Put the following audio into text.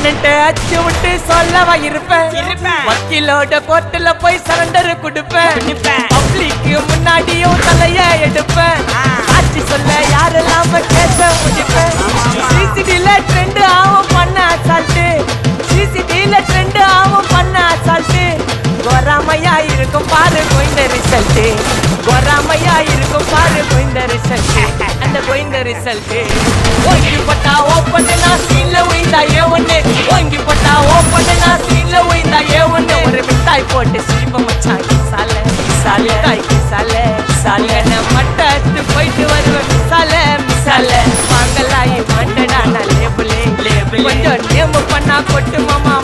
அண்ணன்ட்ட அச்சு விட்டு சொல்லவா இருப்பேன். வக்கீலோட கோர்ட்டுல போய் சரண்டர் கொடுப்பேன். பப்ளிக்கு முன்னாடியும் தலைய எடுப்பேன். ஆட்சி சொல்ல யாரெல்லாம் கேச முடிப்பேன். சிசிடில ட்ரெண்ட் ஆகும் பண்ண அசால்ட்டு. சிசிடில ட்ரெண்ட் ஆகும் பண்ண அசால்ட்டு. கோராமையா இருக்கும் பாரு கோயிந்த ரிசல்ட். கோராமையா இருக்கும் பாரு கோயிந்த ரிசல்ட். அந்த கோயிந்த ரிசல்ட் ஓங்கி பட்டா ஓப்பன் நான் சீன்ல உயிந்தா ஒண்ணு. ஓங்கி பட்டா ஓப்பன் நான் சீன்ல உயிந்தா ஒண்ணு. ஒரு மிட்டாய் போட்டு சீப்ப மச்சான் சாலை சாலை தாய்க்கு சாலை சாலை மட்டத்து போயிட்டு வருவேன். மிசால மிசால வாங்கலாயி மாட்டடா நான் லேபிளே லேபிள் கொஞ்சம் நேமு பண்ணா கொட்டு மாமா.